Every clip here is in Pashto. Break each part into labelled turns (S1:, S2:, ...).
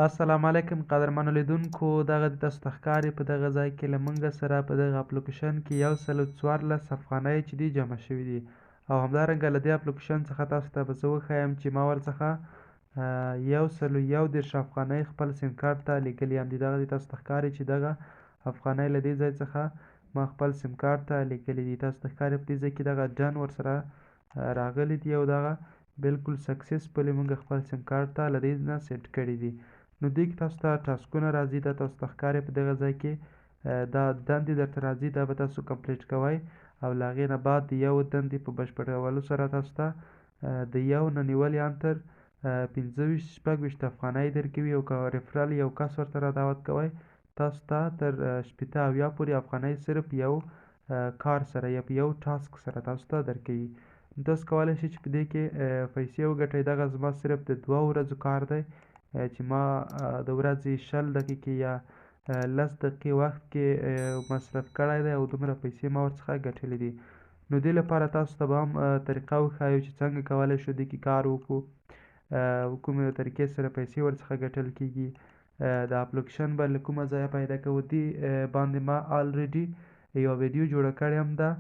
S1: السلام علیکم قدرمنو لیدونکو، دغه د تاسو ته ښکاري په دغه ځای کې له موږ سره په دغه اپلیکیشن کې 114 افغانۍ چې دي جمع شوي دي، او همدارنګه له دې اپلیکیشن څخه تاسو ته به زه وښایم چې ما ورڅخه 121 افغانۍ خپل سیم کارت ته لیږلي هم دي. دغه د تاسو ته ښکاري چې دغه افغانۍ له دې ځای څخه ما خپل سیم کارت ته لیږلي دي. تاسو ته ښکاري په دې ځای کې دغه ډن ورسره راغلي دي او دغه بالکل سکسسفولي موږ خپل سیم کارت ته له دې نه سیټ کړي دي. نو دې کې تاسو ته ټاسکونه راځي، دا تاسو ته ښکاري په دغه ځای کې دا دندې درته راځي، دا به تاسو کمپلیټ کوئ او له هغې نه بعد د یو دندې په بشپړولو سره تاسو ته د یو نه نیولې ان تر 25-26 افغانۍ درکوي، او که ریفرل یو کس ورته را دعوت کوئ تاسو ته تر 80 پورې افغانۍ صرف یو کار سره یا په یو ټاسک سره تاسو ته درکوي. تاسو کولی شئ چې په دې کې پیسې وګټئ. دغه زما صرف د 2 ورځو کار دی چې ما د ورځې 20 دقیقې یا 10 دقیقې وخت کې مصرف کړی دی او دومره پیسې ما ورڅخه ګټلې دي. نو دې لپاره تاسو ته به هم طریقه وښایو چې څنګه کولی شو دې کې کار وکړو، کومې طریقې سره پیسې ورڅخه ګټل کېږي، د اپلیکیشن به له کومه ځایه پیدا کوو. دې باندې ما الریډي یوه ویډیو جوړه کړې هم ده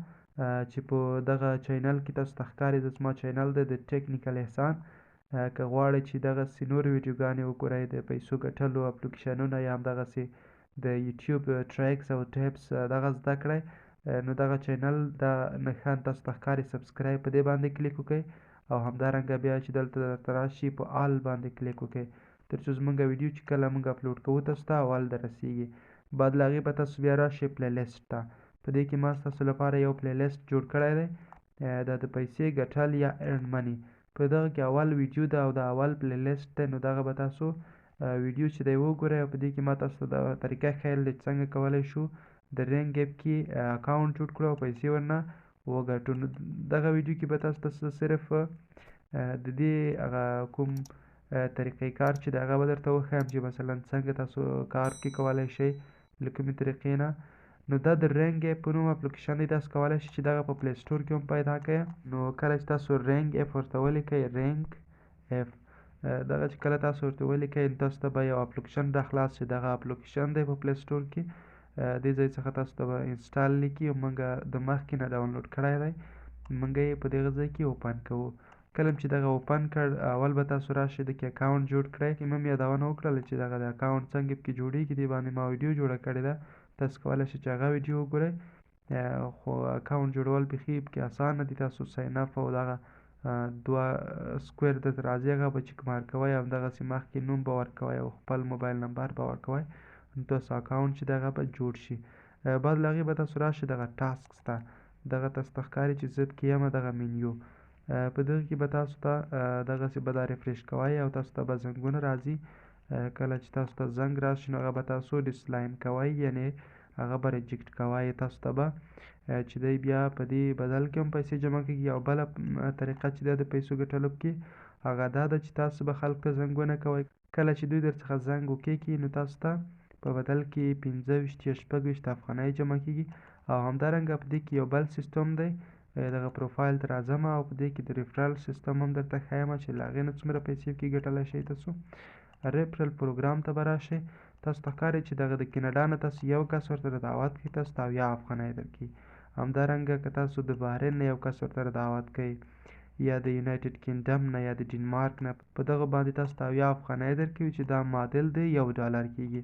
S1: چې په دغه چینل کې تاسو ته ښکاري. زما چینل دی د ټیکنیکل احسان. که غواړئ چې دغسې نورې ویډیوګانې وګورئ د پیسو ګټلو اپلیکیشنونه یا همدغسې د یوټیوب ټریکس او ټیپس دغه زده کړئ، نو دغه چینل دا نښان تاسو ته ښکاري سبسکرایب، په دې باندې کلیک وکړئ او همدارنګه بیا چې دلته درته راشي په آل باندې کلیک وکړئ تر څو زموږ ویډیو چې کله موږ اپلوډ کوو تاسو ته اول دررسیږي. بعد له هغې به تاسو بیا راشئ پلی لیسټ ته. په دې کې ما ستاسو لپاره یو پلی لیسټ جوړ کړی دی، دا د پیسې ګټل یا ارن مني. په دغه کې اول ویډیو ده او د اول پلی لیسټ دی، نو دغه به تاسو ویډیو چې دی وګورئ او په دې کې ما تاسو ته د طریقه ښیل دی چې څنګه کولی شو د رینګ اپ کې اکاونټ جوړ کړو او پیسې ورنه وګټو. نو دغه ویډیو کې به تاسو ته صرف د دې هغه کوم طریقې کار چې د هغه به درته وښایم چې مثلا څنګه تاسو کار کې کولی شئ له کومې طریقې نه. نو دا د رینګ اپ په نوم اپلیکیشن دی، تاسو کولی شئ چې دغه په پلی سټور کې هم پیدا کړئ. نو کله چې تاسو رینګ اپ ورته ولیکئ، رینګ اپ دغه چې کله تاسو ورته ولیکئ تاسو ته به یو اپلیکیشن را خلاص شي. دغه اپلیکیشن دی په پلی سټور کې، دې ځای څخه تاسو ته به انسټال لیکي او موږ د مخکې نه ډاونلوډ کړی دی، موږ یې په دغه ځای کې اوپن کوو. کله چې دغه اوپن کړ اول به تاسو راشئ د کې اکاونټ جوړ کړئ. مې یادونه وکړله چې دغه د اکاونټ څنګه پکې جوړېږي، دې باندې ما ویډیو جوړه کړې ده، تاسو کولی شئ چې هغه ویډیو وګورئ. خو اکاونټ جوړول بیخي پکې اسانه دي. تاسو ساین اپ او دغه 2 سکویر درته راځي هغه به چک مارک کوئ، همدغسې مخکې نوم به ورکوئ او خپل موبایل نمبر به ورکوئ، نو تاسو اکاونټ چې دغه به جوړ شي. بعد له هغې به تاسو راشئ دغه ټاسکس ته، دغه تاسو ته ښکاري چې زه پکې یم دغه منیو، په دغه کې به تاسو ته دغسې به دا ریفریش کوئ او تاسو ته به زنګونه راځي. کله چې تاسو ته زنګ راشي نو هغه به تاسو ډسلاین کوئ، یعنې هغه به ریجکټ کوئ. تاسو ته به چې دی بیا په دې بدل کې هم پیسې جمع کېږي. او بله طریقه چې ده د پیسو ګټلو کې هغه دا ده چې تاسو به خلکو ته زنګونه کوئ. کله چې دوی درڅخه زنګ وکړي نو تاسو ته په بدل کې 25 یا 26 افغانۍ جمع کېږي. او همدارنګه په دې کې یو بل سیستم دی، دغه پروفایل ته راځم او په دې کې د ریفرل سیستم هم درته ښیم چې له هغې نه څومره پیسې پکې ګټلی شئ. تاسو ریفرل پروګرام ته به راشئ. تاسو ته ښکاري چې دغه د کینیډا نه تاسو یو کس ورته دعوت کړئ تاسو ته 70 افغانۍ درکوي. همدارنګه که تاسو د بحرین نه یو کس ورته دعوت کوئ یا د یونایټډ کینګډم نه یا د ډنمارک نه، په دغه باندې تاسو ته 70 افغانۍ درکوي چې دا معادل د $1 کېږي.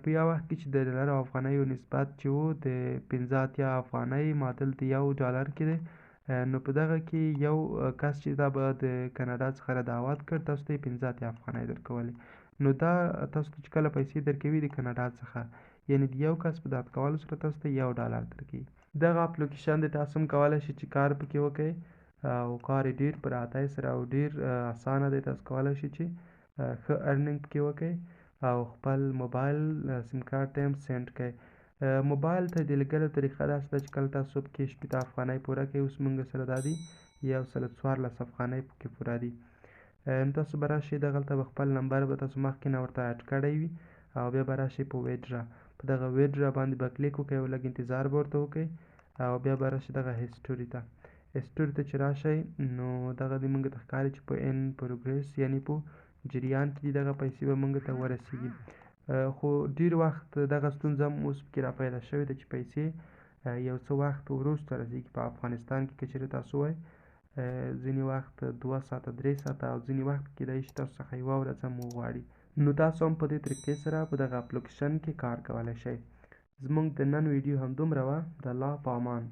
S1: په یو وخت کې چې د ډالر او افغانیو نسبت چې و د 85 افغانۍ معادل د $1 کې دی. نو په دغه کې یو کس چې دا به د کاناډا څخه را دعوت کړ تاسو ته یې 85 افغانۍ درکولې. نو دا تاسو ته چې کله پیسې درکوي د کاناډا څخه، یعنې د یو کس په دعوت کولو سره تاسو ته $1 درکوي. دغه اپلیکیشن دی تاسو هم کولی شئ چې کار پکې وکړئ او کار یې ډېر په راحتۍ سره او ډېر اسانه دی. تاسو کولی شئ چې ښه ارنینګ پکې وکړئ او خپل موبایل سیم کارت ته هم سینډ کړئ. موبایل ته د لیږلو طریقه داسې ده چې کله تاسو پکې 80 افغانۍ پوره کړئ، اوس موږ سره دا دي 114 افغانۍ پکې پوره دي. نو تاسو به راشئ دغلته به خپل نمبر به تاسو مخکې نه ورته اډ کړی وي او بیا به راشئ په ویډرا، په دغه ویډرا باندې به کلیک وکړئ او لږ انتظار به ورته وکړئ او بیا به راشئ دغه هسټوري ته. هسټوري ته چې راشئ نو دغه دې موږ ته ښکاري چې په ان پروګرس یعنې په جریان کې دي دغه پیسې به موږ ته ورسیږي. خو ډېر وخت دغه ستونزه هم اوس پکې را پیدا شوې ده چې پیسې یو څه وخت وروسته رسیږي. په افغانستان کې که چېرې تاسو وایئ ځینې وخت 2 ساعته 3 ساعته او ځینې وخت کیدای شي تاسو څخه یوه ورځ هم وغواړي. نو تاسو هم په دې طریقې سره په دغه اپلیکیشن کې کار کولی شئ. زموږ د نن ویډیو همدومره وه. د الله په امان.